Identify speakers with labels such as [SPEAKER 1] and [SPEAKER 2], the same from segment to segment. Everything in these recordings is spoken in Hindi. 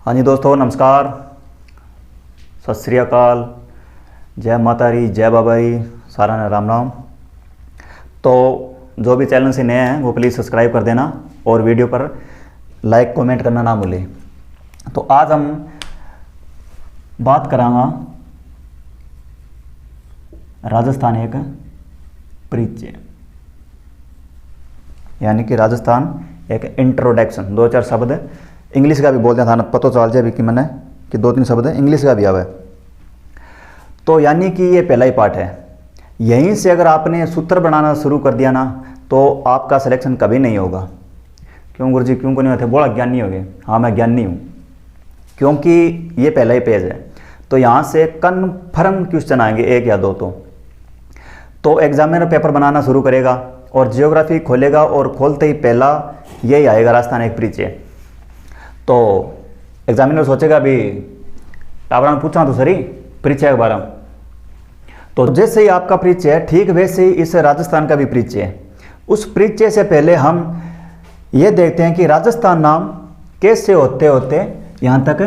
[SPEAKER 1] हाँ जी दोस्तों, नमस्कार, सत श्री अकाल, जय माता री, जय बाबा जी, सारा ने राम राम। तो जो भी चैनल से नए हैं वो प्लीज़ सब्सक्राइब कर देना और वीडियो पर लाइक कमेंट करना ना भूलें। तो आज हम बात करांगा राजस्थान एक परिचय, यानी कि राजस्थान एक इंट्रोडक्शन। दो चार शब्द इंग्लिश का भी बोलते हैं, थाना पता चल जाए भी कि मैंने कि दो तीन शब्द इंग्लिश का भी आवे। तो यानी कि ये पहला ही पार्ट है। यहीं से अगर आपने सूत्र बनाना शुरू कर दिया ना तो आपका सिलेक्शन कभी नहीं होगा। क्यों गुरुजी, क्यों को नहीं होते? बड़ा ज्ञानी हो गए। हाँ, मैं ज्ञानी हूँ, क्योंकि ये पहला ही पेज है। तो यहाँ से कन्फर्म क्वेश्चन आएंगे, एक या दो। तो एग्जामिनर पेपर बनाना शुरू करेगा और जियोग्राफी खोलेगा और खोलते ही पहला यही आएगा, राजस्थान एक परिचय। तो एग्जामिनर सोचेगा भी टावरा पूछा तो सही परिचय के बारे में। तो जैसे ही आपका परिचय है, ठीक वैसे ही इस राजस्थान का भी परिचय है। उस परिचय से पहले हम ये देखते हैं कि राजस्थान नाम कैसे होते होते यहाँ तक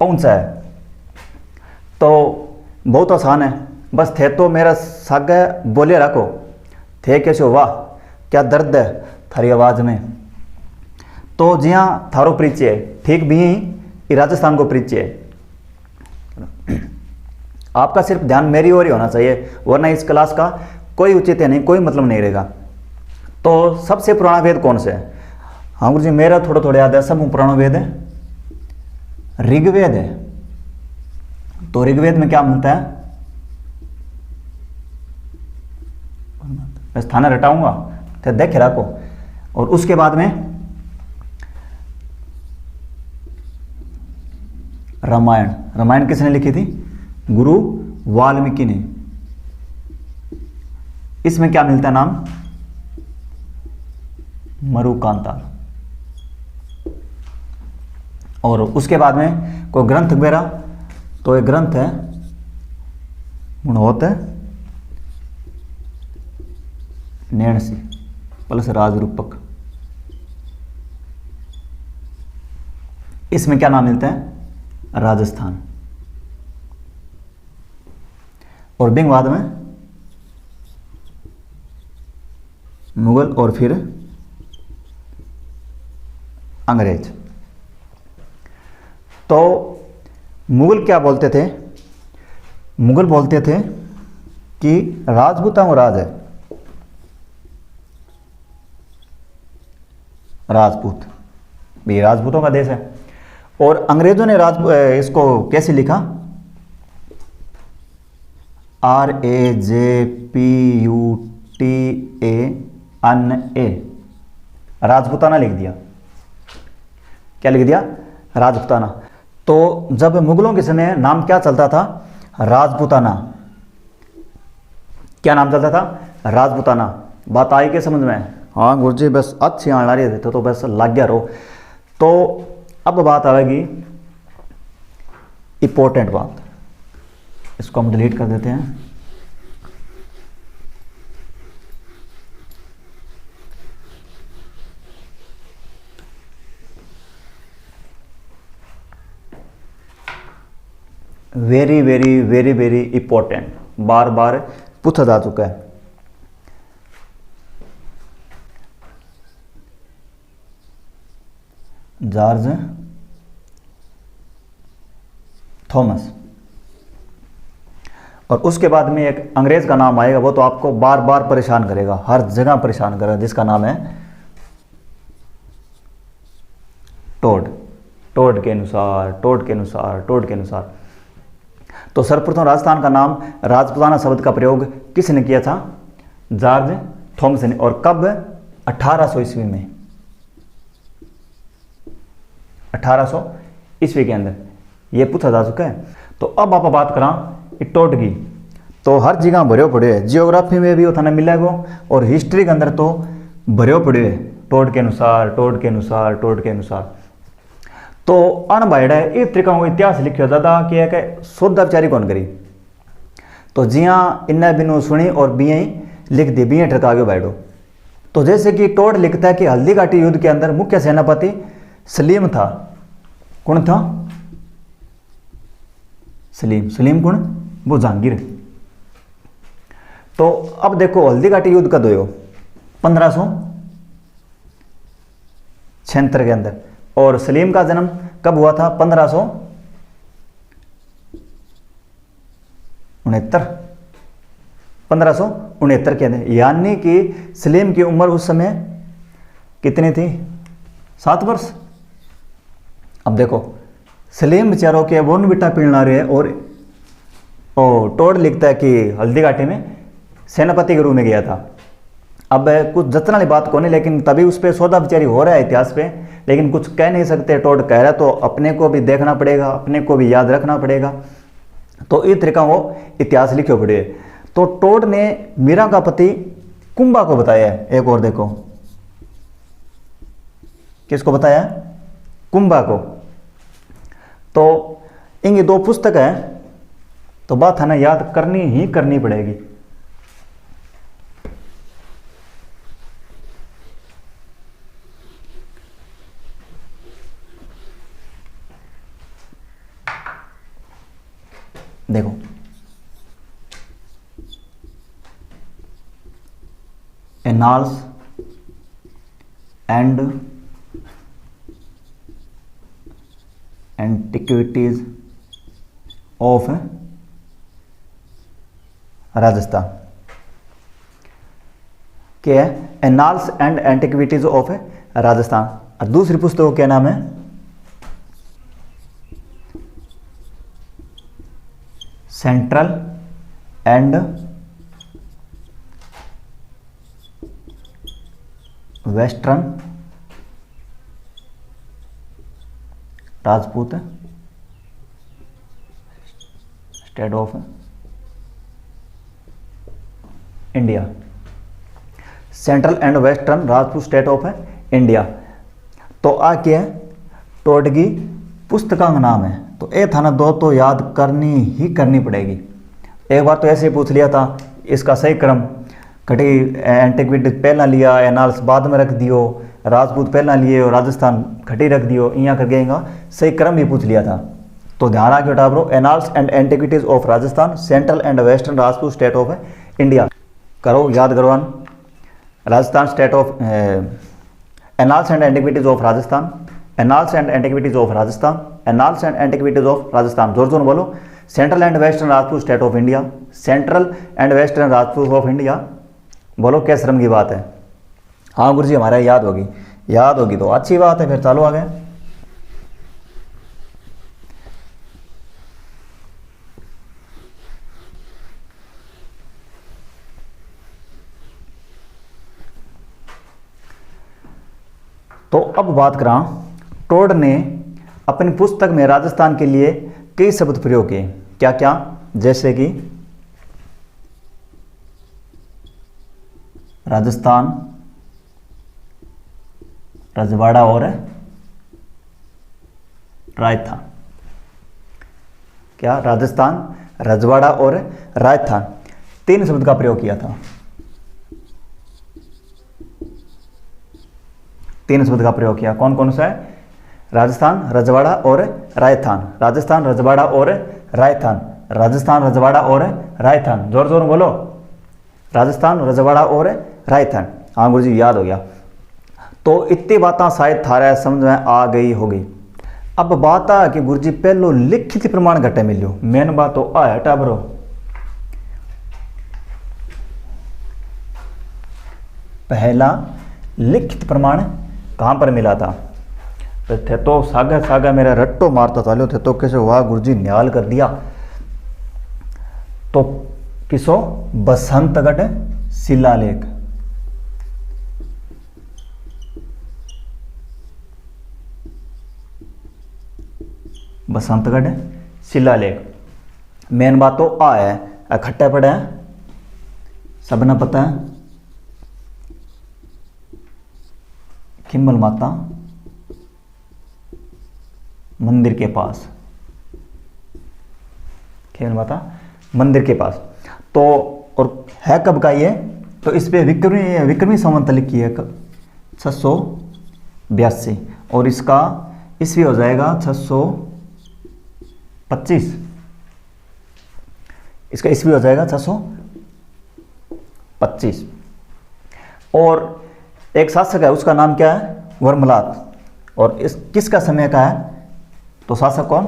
[SPEAKER 1] पहुँचा है। तो बहुत आसान है, बस थे तो मेरा सागे बोले रखो, थे कैसे हो, वाह क्या दर्द है थारी आवाज़ में। तो जी हाँ, थारो परिचय ठीक भी ही राजस्थान को परिचय है। आपका सिर्फ ध्यान मेरी ओर ही होना चाहिए, वरना इस क्लास का कोई उचित नहीं, कोई मतलब नहीं रहेगा। तो सबसे पुराना वेद कौन सा है? हाँ गुरु जी, मेरा थोड़ा थोड़ा याद है। सब पुराना वेद है ऋग्वेद है। तो ऋग्वेद में क्या मिलता है? स्थान रटाऊंगा तो देख रखो। और उसके बाद में रामायण। रामायण किसने लिखी थी? गुरु वाल्मीकि ने। इसमें क्या मिलता है नाम? मरुकांताल। और उसके बाद में कोई ग्रंथ वगैरह, तो एक ग्रंथ है गुणवत्त नैणसी प्लस राजरूपक। इसमें क्या नाम मिलता है? राजस्थान। और बिंग बाद में मुगल और फिर अंग्रेज। तो मुगल क्या बोलते थे? मुगल बोलते थे कि राजपूतों को राज है, राजपूत भी राजपूतों का देश है। और अंग्रेजों ने इसको कैसे लिखा? RAJPUTANA, राजपूताना लिख दिया। क्या लिख दिया? राजपूताना। तो जब मुगलों के समय नाम क्या चलता था? राजपूताना। क्या नाम चलता था? राजपूताना। बात आई के समझ में? हाँ गुरुजी, बस अच्छी आने रही देते तो बस लग गया रहो। तो अब बात आएगी इंपॉर्टेंट बात, इसको हम डिलीट कर देते हैं। Very very very very important, बार बार पूछा जा चुका है। George Thomas. और उसके बाद में एक अंग्रेज का नाम आएगा, वो तो आपको बार बार परेशान करेगा, हर जगह परेशान करेगा, जिसका नाम है टोड। टोड के अनुसार, टोड के अनुसार, टोड के अनुसार। तो सर्वप्रथम राजस्थान का नाम राजपूताना शब्द का प्रयोग किसने किया था? जॉर्ज थॉमस ने। और कब? 1800 ईस्वी में। 1800 ईस्वी के अंदर ये पूछा जा चुका है। तो अब आप बात करा टोड की, तो हर जगह भरे पड़े है। जियोग्राफी में भी वो थाने मिलेगा और हिस्ट्री के अंदर तो भरे पड़े है टोड के अनुसार, टोड के अनुसार, टोड के अनुसार। तो अनबाइड है इस तरीका को इतिहास लिखा जाता कि एक शोधा विचारी कौन करी। तो जिया इन्ना बिनु सुनी और बिया लिख दी, बिया ठका के बैठो। तो जैसे कि टोड लिखता है कि हल्दी घाटी युद्ध के अंदर मुख्य सेनापति सलीम था। कौन था? सलीम। सलीम कौन? वो जहांगीर। तो अब देखो हल्दी घाटी युद्ध कब हुआ? 1576 के अंदर। और सलीम का जन्म कब हुआ था? 1569 के अंदर। यानी कि सलीम की उम्र उस समय कितनी थी? 7 वर्ष। अब देखो सलीम बेचारों के बोर्नविटा पीना रहे और टोड लिखता है कि हल्दी घाटी में सेनापति के रूप में गया था। अब कुछ जतन वाली बात को नहीं, लेकिन तभी उस पर सौदा बेचारी हो रहा है इतिहास पे, लेकिन कुछ कह नहीं सकते। टोड कह रहा तो अपने को भी देखना पड़ेगा, अपने को भी याद रखना पड़ेगा। तो इस तरीका वो इतिहास लिखे पड़े। तो टोड ने मीरा का पति कुंभा को बताया है। एक और देखो, किसको बताया? कुंभा को। तो इनकी 2 पुस्तक है, तो बात है ना याद करनी ही करनी पड़ेगी। देखो annals and antiquities of Rajasthan. क्या है? Annals and antiquities of Rajasthan. और दूसरी पुस्तक को क्या नाम है? Central and western Rajput state of India. Central and western Rajput state of India. तो आ क्या है? टोड की पुस्तका का नाम है। तो ये था ना 2 तो याद करनी ही करनी पड़ेगी। एक बार तो ऐसे ही पूछ लिया था, इसका सही क्रम घटी एंटिक्विटी पहला लिया, एनाल्स बाद में रख दियो, राजपूत पहला लिए और राजस्थान घटी रख दियो, यहाँ कर गएगा। सही क्रम ही पूछ लिया था। तो ध्यान रखिए टाबरो, annals and antiquities of Rajasthan, central and western Rajput state of India. करो याद करवान। Rajasthan state of annals and antiquities of Rajasthan, annals and antiquities of Rajasthan, annals and antiquities of Rajasthan. जोर जोर बोलो। Central and western Rajput state of India, central and western Rajput of India. बोलो क्या शर्म की बात है? हाँ गुरुजी हमारा याद होगी। याद होगी तो अच्छी बात है, फिर चालू आ गए। तो अब बात करा, टोड ने अपनी पुस्तक में राजस्थान के लिए कई शब्द प्रयोग किए। क्या क्या? जैसे कि राजस्थान, रजवाड़ा और राजस्थान। क्या? राजस्थान, रजवाड़ा और राजस्थान, 3 शब्द का प्रयोग किया था। 3 शब्द का प्रयोग किया। कौन कौन सा है? राजस्थान, रजवाड़ा और राजस्थान। राजस्थान, रजवाड़ा और राजस्थान। राजस्थान, रजवाड़ा और राजस्थान। जोर जोर बोलो। राजस्थान, रजवाड़ा और राजस्थान। हाँ गुरुजी याद हो गया। तो इतनी बातें शायद थारा समझ में आ गई होगी। अब बात आ कि गुरुजी पहलो लिखित प्रमाण घटे मिलो। मेन बात तो आ है टाबरो, पहला लिखित प्रमाण कहां पर मिला था? थे तो सागा सागा मेरा रट्टो मारता चालो थे तो कैसे वाह गुरुजी न्याल कर दिया। तो किसो? बसंतगढ़ शिलालेख। बसंतगढ़ शिलालेख। मेन बात तो आ है, इकट्ठे पड़े हैं, सबने पता है। खिम्मल माता मंदिर के पास, खिम्मल माता मंदिर के पास। तो और है कब का ये? तो इस पे विक्रमी संवत लिखी है 682 और इसका ईस्वी हो जाएगा 625, इसका ईस्वी हो जाएगा 625। और एक शासक है, उसका नाम क्या है, वर्मलात, और इस किसका समय का है, तो शासक कौन,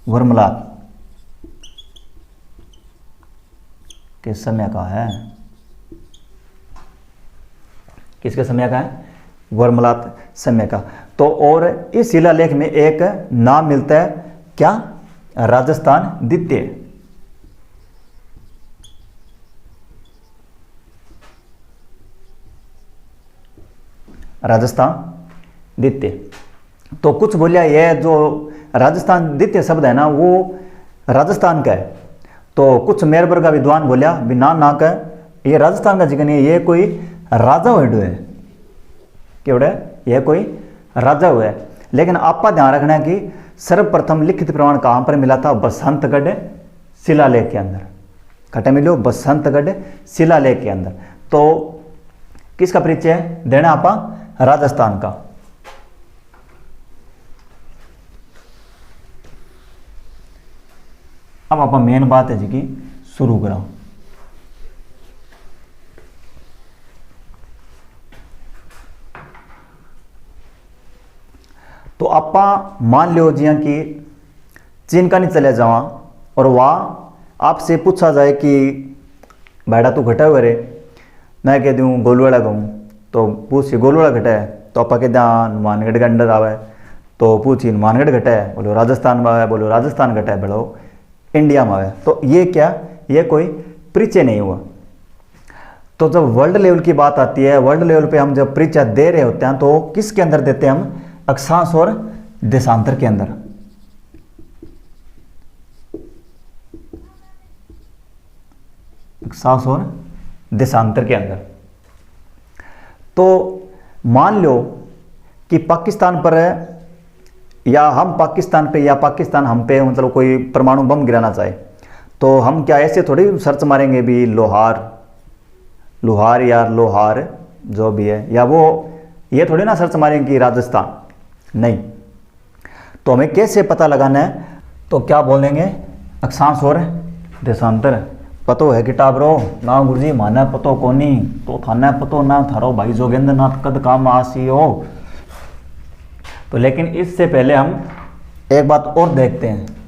[SPEAKER 1] वर्मलात के समय का है, किसके समय का है, वर्मलात समय का। तो और इस शिलालेख में एक नाम मिलता है, क्या, राजस्थान द्वितीय, राजस्थान द्वितीय। तो कुछ बोलिया ये जो राजस्थान द्वितीय शब्द है ना वो राजस्थान का है, तो कुछ मेरबर का विद्वान बोलिया बिना ना का ये राजस्थान का जिक्र नहीं है, ये कोई राजा हुए है, केवड़े ये कोई राजा हुआ है। लेकिन आपका ध्यान रखना है कि सर्वप्रथम लिखित प्रमाण कहाँ पर मिला था, बसंतगढ़ शिलालेख के अंदर, कटे मिलो बसंतगढ़ शिलालेख के अंदर। तो किसका परिचय देना आपा, राजस्थान का। अब आप मेन बात है जी की शुरू करा। तो आपा मान लो जिया कि चीन का नहीं चले जावा और वह आपसे पूछा जाए कि बैठा तू घटा हुआ रे, मैं कह दूँ गोलवाड़ा कहूँ, तो पूछिए गोलवाड़ा घटा है, तो आपा कहते हैं हनुमानगढ़ के अंडर आवे, तो पूछिए हनुमानगढ़ घटा है, बोलो राजस्थान में आवे, बोलो राजस्थान घटा है, बोलो इंडिया में आवे। तो ये क्या, ये कोई परिचय नहीं हुआ। तो जब वर्ल्ड लेवल की बात आती है, वर्ल्ड लेवल पे हम जब परिचय दे रहे होते हैं तो किसके अंदर देते हैं हम, अक्षांश और देशांतर के अंदर। अक्षांश और देशांतर के अंदर। तो मान लो कि पाकिस्तान पर या हम पाकिस्तान पे या पाकिस्तान हम पे मतलब कोई परमाणु बम गिराना चाहे, तो हम क्या ऐसे थोड़ी सर्च मारेंगे भी लोहार लोहार या लोहार जो भी है, या वो ये थोड़ी ना सर्च मारेंगे कि राजस्थान, नहीं। तो हमें कैसे पता लगाना है, तो क्या बोलेंगे, अक्षांश और देशांतर। पतो है किताबरो ना गुरुजी माना पतो कोनी, तो थाना पतो ना थारो भाई जोगेंद्र नाथ कद काम आसी हो। तो लेकिन इससे पहले हम एक बात और देखते हैं।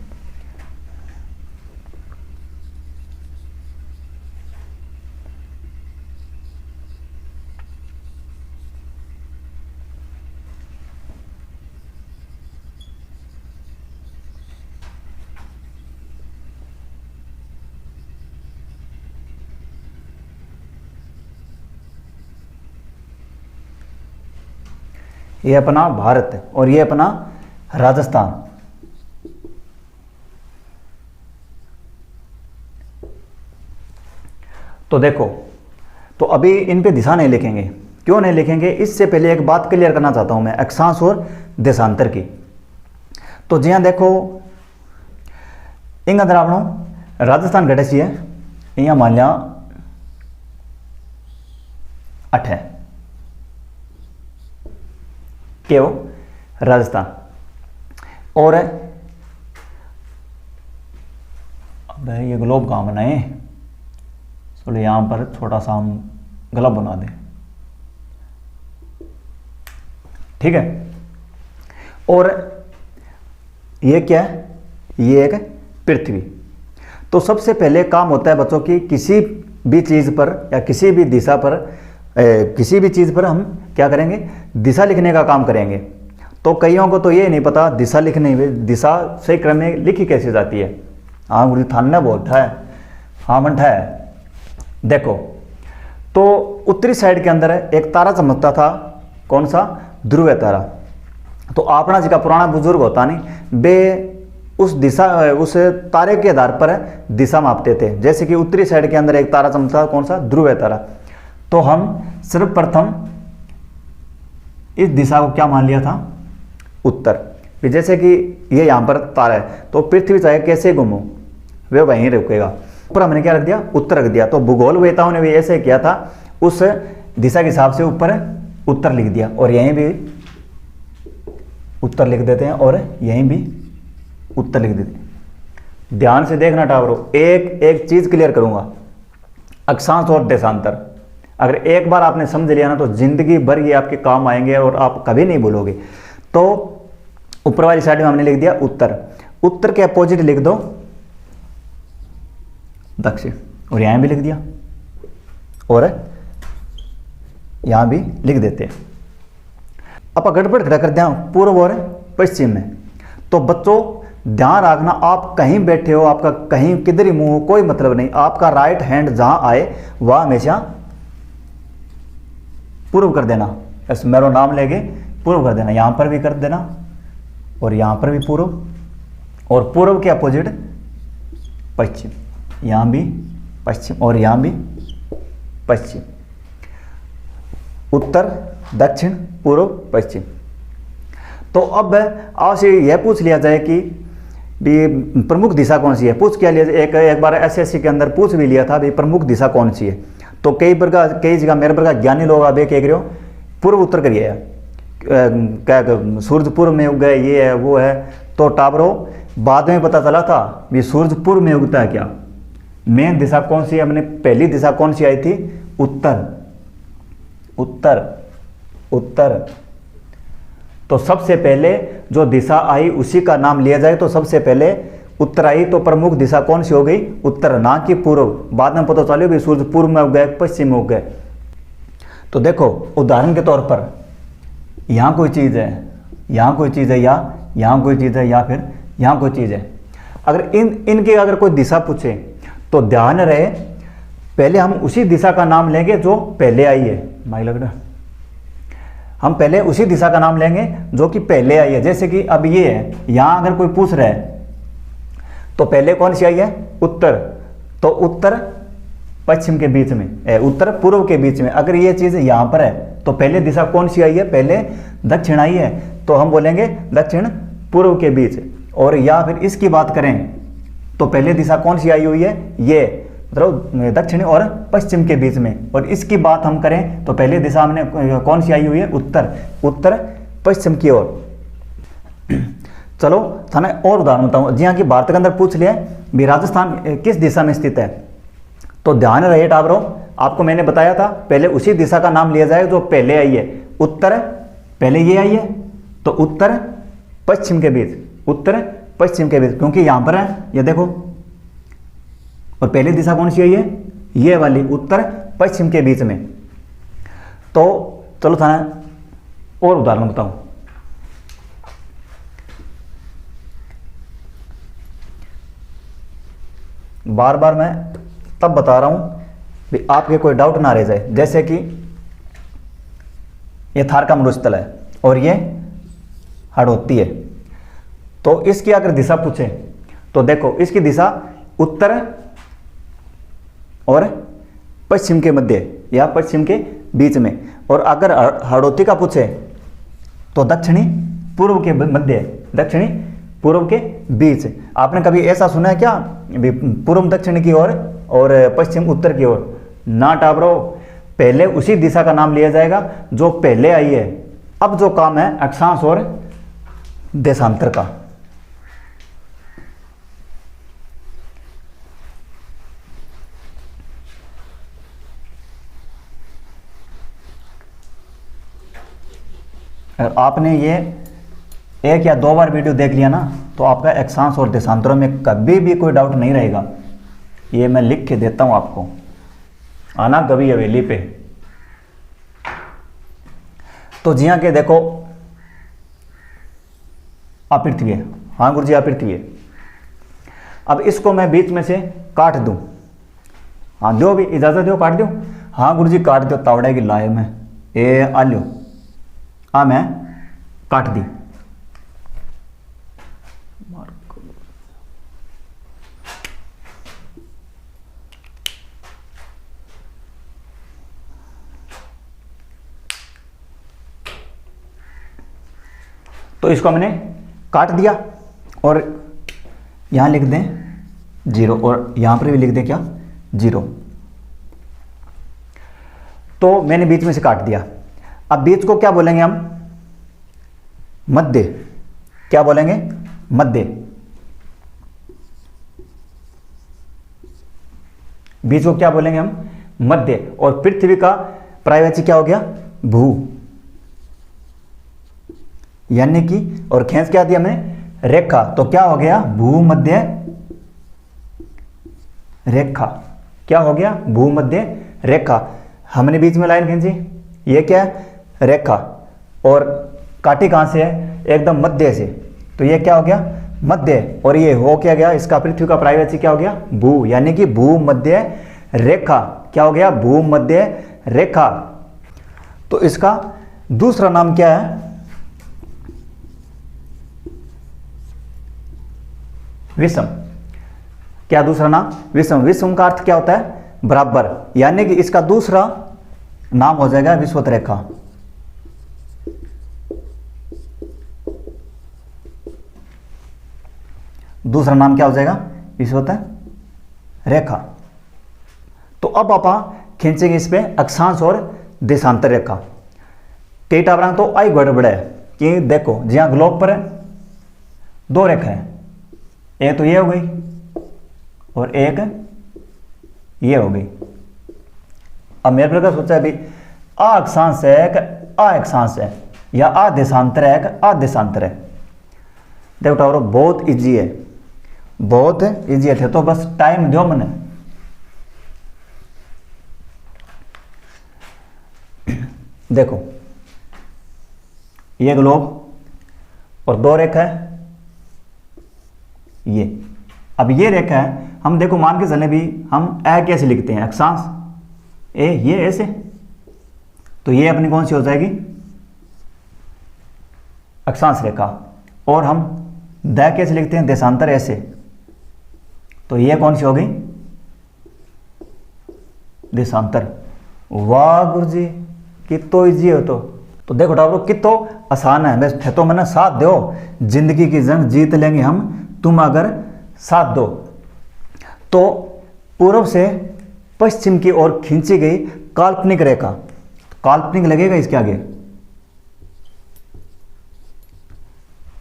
[SPEAKER 1] ये अपना भारत और ये अपना राजस्थान। तो देखो, तो अभी इन पे दिशा नहीं लिखेंगे, क्यों नहीं लिखेंगे, इससे पहले एक बात क्लियर करना चाहता हूं मैं अक्षांश और देशांतर की। तो जी हाँ देखो, इंग द्रावणों राजस्थान घटे सी है, यहाँ मान लिया 8 है, क्यों राजस्थान। और अब ये ग्लोब कहाँ बनाए, चलो यहां पर छोटा सा हम ग्लोब बना दें, ठीक है। और ये क्या है, ये एक पृथ्वी। तो सबसे पहले काम होता है बच्चों की किसी भी चीज पर या किसी भी दिशा पर किसी भी चीज़ पर हम क्या करेंगे, दिशा लिखने का काम करेंगे। तो कईयों को तो ये नहीं पता दिशा लिखने में दिशा सही क्रम में लिखी कैसे जाती है। हाँ गुरु थाना बोलता है, हाँ मंठा है। देखो, तो उत्तरी साइड के अंदर एक तारा चमकता था, कौन सा, ध्रुव तारा। तो अपना जी का पुराना बुजुर्ग होता नहीं, वे उस दिशा उस तारे के आधार पर दिशा मापते थे। जैसे कि उत्तरी साइड के अंदर एक तारा चमकता, कौन सा, ध्रुव तारा। तो हम सर्वप्रथम इस दिशा को क्या मान लिया था, उत्तर। जैसे कि ये यहाँ पर तारा है, तो पृथ्वी चाहे कैसे घूमो वे वहीं रुकेगा, ऊपर हमने क्या रख दिया, उत्तर रख दिया। तो भूगोल वेताओं ने भी ऐसे किया था, उस दिशा के हिसाब से ऊपर उत्तर लिख दिया, और यहीं भी उत्तर लिख देते हैं और यहीं भी उत्तर लिख देते हैं। ध्यान से देखना टावरों, एक एक चीज क्लियर करूंगा, अक्षांश और देशांतर अगर एक बार आपने समझ लिया ना तो जिंदगी भर ये आपके काम आएंगे और आप कभी नहीं भूलोगे। तो ऊपर वाली साइड में हमने लिख दिया उत्तर, उत्तर के अपोजिट लिख दो दक्षिण, और यहां भी लिख दिया और यहां भी लिख देते हैं। अब गड़बड़ खड़ा कर दिया पूर्व और पश्चिम में। तो बच्चों ध्यान रखना, आप कहीं बैठे हो, आपका कहीं किधर ही मुंह हो, कोई मतलब नहीं, आपका राइट हैंड जहां आए वह हमेशा पूर्व कर देना। ऐसे मेरा नाम लेके पूर्व कर देना, यहां पर भी कर देना और यहां पर भी पूर्व, और पूर्व के अपोजिट पश्चिम, यहां भी पश्चिम और यहां भी पश्चिम, उत्तर दक्षिण पूर्व पश्चिम। तो अब आपसे यह पूछ लिया जाए कि भी प्रमुख दिशा कौन सी है, पूछ क्या लिया जाए, एक बार एसएससी के अंदर पूछ भी लिया था भी प्रमुख दिशा कौन सी है। तो कई जगह मेरे प्रकार ज्ञानी लोग आप कह रहे हो पूर्व उत्तर करिए, क्या सूरज पूर्व में उग गए, ये है वो है। तो टाबरों बाद में पता चला था भी सूरज पूर्व में उगता है क्या, मेन दिशा कौन सी है, हमने पहली दिशा कौन सी आई थी, उत्तर उत्तर उत्तर। तो सबसे पहले जो दिशा आई उसी का नाम लिया जाए तो सबसे पहले उत्तर आई, तो प्रमुख दिशा कौन सी हो गई, उत्तर, ना कि पूर्व। बाद में पता चले भी सूरज पूर्व में उग गए पश्चिम में उग गए। तो देखो उदाहरण के तौर पर यहां कोई चीज है, यहां कोई चीज है, या यहां कोई चीज है, या फिर यहां कोई चीज है। अगर इनके अगर कोई दिशा पूछे तो ध्यान रहे पहले हम उसी दिशा का नाम लेंगे जो पहले आई है। माइक लग रहा, हम पहले उसी दिशा का नाम लेंगे जो कि पहले आई है। जैसे कि अब ये है, यहां अगर कोई पूछ रहा है तो पहले कौन सी आई है, उत्तर, तो उत्तर पश्चिम के बीच में, उत्तर पूर्व के बीच में। अगर ये चीज यहां पर है तो पहले दिशा कौन सी आई है, पहले दक्षिण आई है, तो हम बोलेंगे दक्षिण पूर्व के बीच। और या फिर इसकी बात करें तो पहले दिशा कौन सी आई हुई है, ये मतलब दक्षिण और पश्चिम के बीच में। और इसकी बात हम करें तो पहले दिशा हमने कौन सी आई हुई है, उत्तर, उत्तर पश्चिम की ओर। चलो थाने और उदाहरण बताऊं, जी हाँ कि भारत के अंदर पूछ लिया भी राजस्थान किस दिशा में स्थित है। तो ध्यान रहे टाबरों, आपको मैंने बताया था पहले उसी दिशा का नाम लिया जाए जो पहले आई है। उत्तर पहले ये आई है तो उत्तर पश्चिम के बीच, उत्तर पश्चिम के बीच, क्योंकि यहां पर है ये देखो। और पहली दिशा कौन सी आई है, ये वाली, उत्तर पश्चिम के बीच में। तो चलो थाना और उदाहरण बताऊं। बार बार मैं तब बता रहा हूं भी आपके कोई डाउट ना रह जाए। जैसे कि ये थार का मरुस्थल है और ये हड़ौती है, तो इसकी अगर दिशा पूछे तो देखो इसकी दिशा उत्तर और पश्चिम के मध्य या पश्चिम के बीच में। और अगर हड़ौती का पूछे तो दक्षिणी पूर्व के मध्य, दक्षिणी पूर्व के बीच। आपने कभी ऐसा सुना है क्या पूर्व दक्षिण की ओर और पश्चिम उत्तर की ओर? ना टाबरो, पहले उसी दिशा का नाम लिया जाएगा जो पहले आई है। अब जो काम है अक्षांश और देशांतर का। अगर आपने ये एक या दो बार वीडियो देख लिया ना तो आपका अक्षांश और देशांतरों में कभी भी कोई डाउट नहीं रहेगा। ये मैं लिख के देता हूं आपको, आना कभी हवेली पे। तो जी हाँ के देखो अपृथ्वी है, हाँ गुरु जी अपृथ्वी है। अब इसको मैं बीच में से काट दूं, हाँ दो भी इजाजत दो, काट दो। हाँ गुरु जी काट दो, तावड़े की लाए में ए आल्यो, हाँ मैं काट दी। तो इसको मैंने काट दिया और यहां लिख दें 0 और यहां पर भी लिख दें क्या 0। तो मैंने बीच में से काट दिया। अब बीच को क्या बोलेंगे हम? मध्य। क्या बोलेंगे? मध्य। बीच को क्या बोलेंगे हम? मध्य। और पृथ्वी का पर्यायवाची क्या हो गया? भू। यानी कि, और खींच क्या दिया हमने? रेखा। तो क्या हो गया? भूमध्य रेखा। क्या हो गया? भूमध्य रेखा। हमने बीच में लाइन खींची, ये क्या है? रेखा। और काटी कहां से है? एकदम मध्य से, तो ये क्या हो गया? मध्य। और ये हो क्या गया? इसका पृथ्वी का पर्यायवाची क्या हो गया? भू। यानी कि भूमध्य रेखा। क्या हो गया? भूमध्य रेखा। तो इसका दूसरा नाम क्या है? विषम। क्या दूसरा नाम? विषम। विषम का अर्थ क्या होता है? बराबर। यानी कि इसका दूसरा नाम हो जाएगा विषुवत रेखा। दूसरा नाम क्या हो जाएगा? विषुवत रेखा। तो अब आप खींचेंगे इस पे अक्षांश और देशांतर रेखा। कई टावरांग तो आई गड़बड़ है कि देखो जहां ग्लोब पर दो रेखा है, एक तो ये हो गई और एक ये हो गई। अब मेरे प्रकार सोचा है भी आ अक्षांश है कि आ अक्षांश है, या आ देशांतर है कि आ देशांतर है। देखो टावरो बहुत इजी है, बहुत इजी है, तो बस टाइम दो मने। देखो ये ग्लोब और दो रेखा है ये। अब ये रेखा है, हम देखो मान के चले भी हम ए कैसे लिखते हैं? अक्षांश ए, ये ऐसे, तो ये अपनी कौन सी हो जाएगी? अक्षांश रेखा। और हम द कैसे लिखते हैं? देशांतर ऐसे, तो ये कौन सी हो गई? देशांतर। वाह गुरुजी कितो इजी हो। तो देखो टावरो कितो आसान है, बस तो मैंने साथ दो, जिंदगी की जंग जीत लेंगे हम, तुम अगर साथ दो। तो पूर्व से पश्चिम की ओर खींची गई काल्पनिक रेखा, काल्पनिक लगेगा इसके आगे,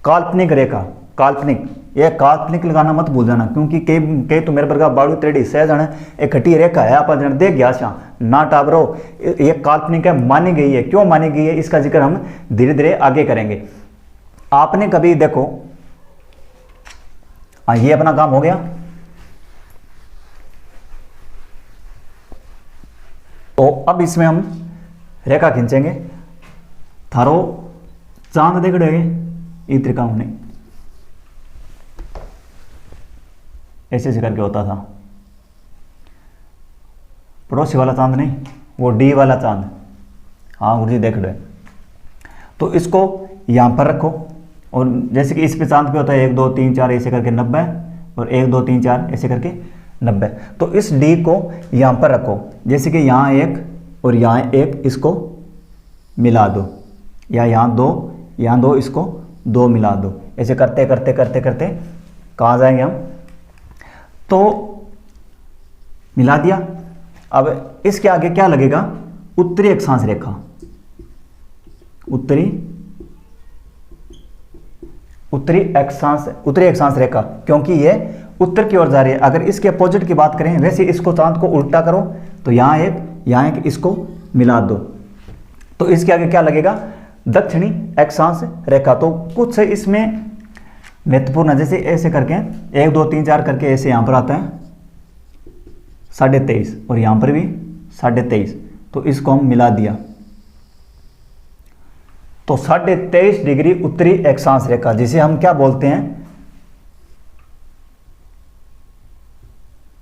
[SPEAKER 1] काल्पनिक रेखा, काल्पनिक। ये काल्पनिक लगाना मत भूल जाना, क्योंकि कई तो मेरे प्रकार बाड़ू त्रेड़ी सहजन एक खटी रेखा है, आप जन देख गया ना टाबरो, ये काल्पनिक है, मानी गई है। क्यों मानी गई है इसका जिक्र हम धीरे धीरे आगे करेंगे। आपने कभी देखो, ये अपना काम हो गया। तो अब इसमें हम रेखा खींचेंगे। थारो चांद देख रहे ये त्रिकाण नहीं, ऐसे ऐसे करके होता था। पड़ोसी वाला चांद नहीं, वो डी वाला चांद। हाँ गुरुजी देख रहे। तो इसको यहां पर रखो, और जैसे कि इस पे चांद पे होता है 1 2 3 4 ऐसे करके 90, और 1 2 3 4 ऐसे करके 90। तो इस डी को यहां पर रखो, जैसे कि यहां एक और यहां एक, इसको मिला दो, या यहां दो, इसको 2 मिला दो। ऐसे करते करते करते करते कहाँ जाएंगे हम? तो मिला दिया। अब इसके आगे क्या लगेगा? उत्तरी अक्षांश रेखा, उत्तरी अक्षांश रेखा, क्योंकि ये उत्तर की ओर जा रही है। अगर इसके अपोजिट की बात करें, वैसे इसको चांद को उल्टा करो, तो यहां एक, इसको मिला दो, तो इसके आगे क्या लगेगा? दक्षिणी अक्षांश रेखा। तो कुछ इसमें महत्वपूर्ण, जैसे ऐसे करके 1 2 3 4 करके ऐसे यहां पर आता है 23.5, और यहां पर भी 23.5, तो इसको हम मिला दिया, तो 23.5 डिग्री उत्तरी अक्षांश रेखा, जिसे हम क्या बोलते हैं?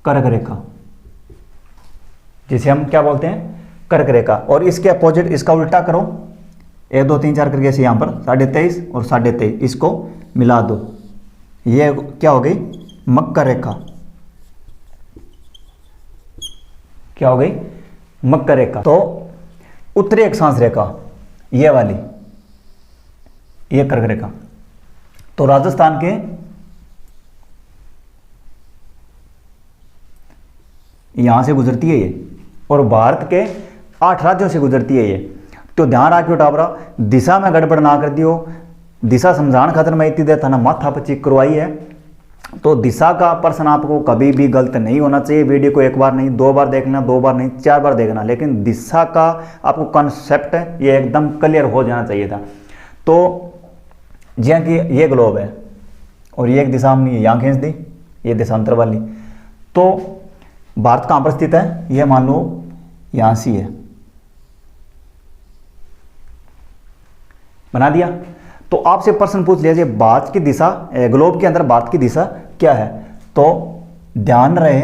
[SPEAKER 1] कर्क रेखा, जिसे हम क्या बोलते हैं? कर्क रेखा। और इसके अपोजिट इसका उल्टा करो, 1 2 3 4 करके ऐसे यहां पर 23.5 और 23.5, इसको मिला दो, ये क्या हो गई? मकर रेखा। क्या हो गई? मकर रेखा। तो उत्तरी अक्षांश रेखा ये वाली, ये कर्क रेखा। तो राजस्थान के यहां से गुजरती है ये, और भारत के 8 राज्यों से गुजरती है ये। तो ध्यान रखियो टाबरा, दिशा में गड़बड़ ना कर दियो। दिशा समझाने खातिर मैं इतनी देर था ना माथा पर चेक करवाई है। तो दिशा का प्रश्न आपको कभी भी गलत नहीं होना चाहिए। वीडियो को एक बार नहीं 2 बार देखना, 2 बार नहीं 4 बार देखना, लेकिन दिशा का आपको कॉन्सेप्ट ये एकदम क्लियर हो जाना चाहिए था। तो जैसे कि ये ग्लोब है और ये एक दिशा हमने यहाँ खींच दी, ये देशांतर वाली। तो भारत कहाँ पर स्थित है, ये मान लो यहाँ से है, बना दिया। तो आपसे प्रश्न पूछ लिया जाए भारत की दिशा, ग्लोब के अंदर भारत की दिशा क्या है, तो ध्यान रहे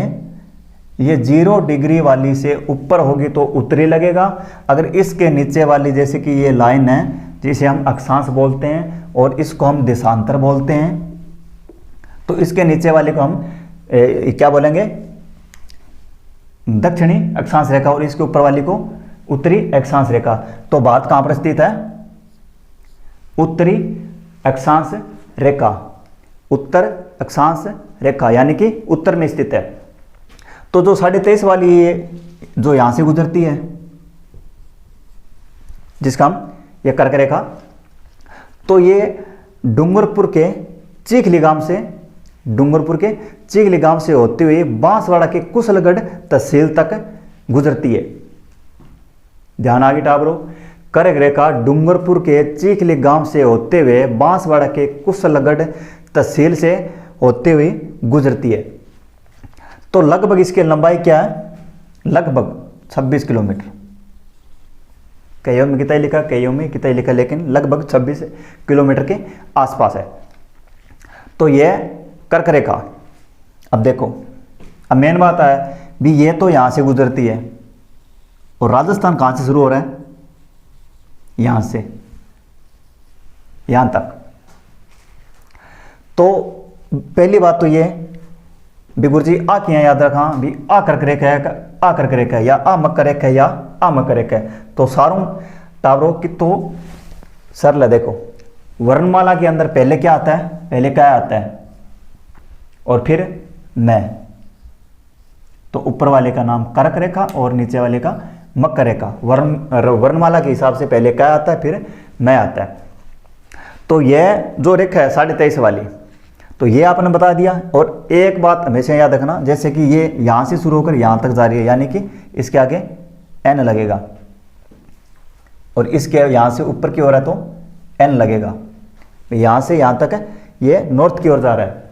[SPEAKER 1] ये 0 डिग्री वाली से ऊपर होगी तो उत्तरी लगेगा। अगर इसके नीचे वाली, जैसे कि ये लाइन है जिसे हम अक्षांश बोलते हैं और इसको हम देशांतर बोलते हैं, तो इसके नीचे वाले को हम क्या बोलेंगे, दक्षिणी अक्षांश रेखा, और इसके ऊपर वाली को उत्तरी अक्षांश रेखा। तो भारत कहां पर स्थित है, उत्तरी अक्षांश रेखा, उत्तर अक्षांश रेखा, यानी कि उत्तर में स्थित है। तो जो 23.5 वाली ये जो यहां से गुजरती है, जिसका हम ये कर्क रेखा, तो ये डूंगरपुर के चीखलीगाम से होते हुए बांसवाड़ा के कुशलगढ़ तहसील तक गुजरती है। ध्यान आगे टाबरो, कर्क रेखा डूंगरपुर के चीखलीगाम से होते हुए बांसवाड़ा के कुशलगढ़ तहसील से होते हुए गुजरती है। तो लगभग इसकी लंबाई क्या है, लगभग 26 किलोमीटर। कईयों में कितना लिखा, कईयों में कितना लिखा, लेकिन लगभग 26 किलोमीटर के आसपास है। तो यह कर्क रेखा। अब देखो, अब मेन बात है भी, ये तो यहां से गुजरती है और राजस्थान कहां से शुरू हो रहा है, यहां से यहां तक। तो पहली बात तो ये भी गुरुजी आ क्या याद रखा भी, आ कर्क रेखा है, आ कर्क रेखा है, या आ मकर रेखा है, या आ मकर रेखा है। तो सारों टावरों की तो सरल है। देखो वर्णमाला के अंदर पहले क्या आता है, पहले क्या आता है और फिर मैं, तो ऊपर वाले का नाम कर्क रेखा और नीचे वाले का मकर रेखा। वर्णमाला के हिसाब से पहले क्या आता है, फिर मैं आता है। तो यह जो रेखा है 23.5 वाली, तो ये आपने बता दिया। और एक बात हमेशा याद रखना, जैसे कि ये यहां से शुरू होकर यहां तक जा रही है, यानी कि इसके आगे एन लगेगा, और इसके यहां से ऊपर की ओर है तो एन लगेगा। यहां से यहां तक है, ये नॉर्थ की ओर जा रहा है।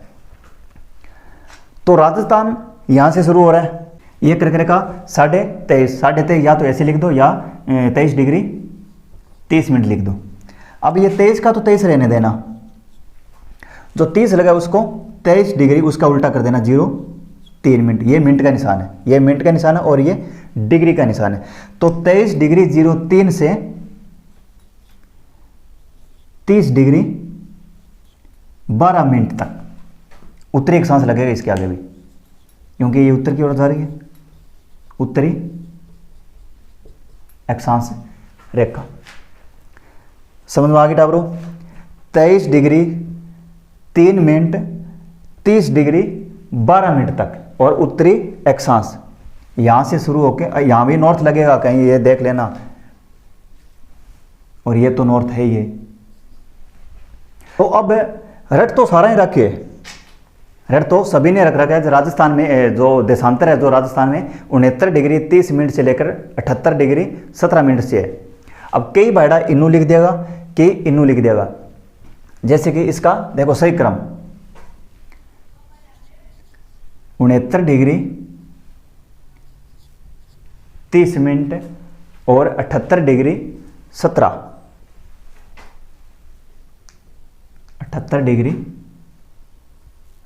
[SPEAKER 1] तो राजस्थान यहां से शुरू हो रहा है। ये कर्क रेखा 23.5 या तो ऐसे लिख दो, या 23 डिग्री 30 मिनट लिख दो। अब ये 23 का तो 23 रहने देना, जो 30 लगा उसको 23 डिग्री उसका उल्टा कर देना, 0 3 मिनट। ये मिनट का निशान है, ये मिनट का निशान है और ये डिग्री का निशान है। तो 23 डिग्री 03 से 30 डिग्री 12 मिनट तक उत्तरी अक्षांश लगेगा इसके आगे भी, क्योंकि ये उत्तर की ओर जा रही है, उत्तरी अक्षांश रेखा। समझ में आ गई टाबरो, 23 डिग्री 3 मिनट 30 डिग्री 12 मिनट तक, और उत्तरी अक्षांश यहां से शुरू होकर यहां भी नॉर्थ लगेगा कहीं, ये देख लेना, और ये तो नॉर्थ है ये। तो अब रट तो सारा ही रखिए, रेड तो सभी ने रख रखा है। राजस्थान में जो देशांतर है, जो राजस्थान में 69 डिग्री 30 मिनट से लेकर 78 डिग्री 17 मिनट से है। अब कई भाड़ा इन्नू लिख देगा, कई इन्नू लिख देगा, जैसे कि इसका देखो सही क्रम 69 डिग्री 30 मिनट और 78 डिग्री 78 डिग्री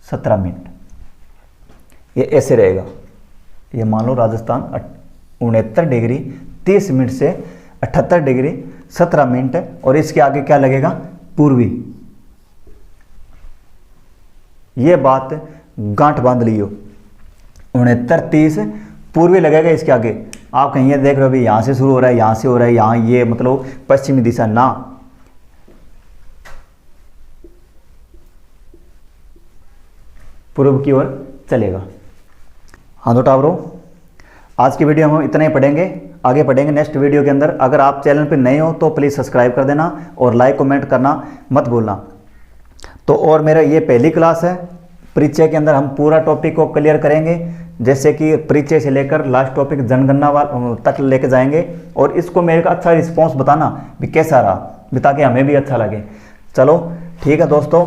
[SPEAKER 1] 17 मिनट, ये ऐसे रहेगा। ये मान लो राजस्थान 69 डिग्री 30 मिनट से 78 डिग्री 17 मिनट, और इसके आगे क्या लगेगा, पूर्वी। ये बात गांठ बांध लियो, 69-30 पूर्वी लगेगा इसके आगे। आप कहीं ये देख रहे हो भी यहां से शुरू हो रहा है, यहां से हो रहा है, यहां ये मतलब पश्चिमी दिशा ना, पूर्व की ओर चलेगा। हाँ तो टावरों, आज की वीडियो हम इतना ही पढ़ेंगे। आगे बढ़ेंगे नेक्स्ट वीडियो के अंदर। अगर आप चैनल पर नए हो तो प्लीज़ सब्सक्राइब कर देना और लाइक कमेंट करना मत भूलना। तो और मेरा ये पहली क्लास है, परिचय के अंदर हम पूरा टॉपिक को क्लियर करेंगे, जैसे कि परिचय से लेकर लास्ट टॉपिक जनगणना तक लेके जाएंगे। और इसको मेरे का अच्छा रिस्पॉन्स बताना भी कैसा रहा, भी ताकि हमें भी अच्छा लगे। चलो ठीक है दोस्तों,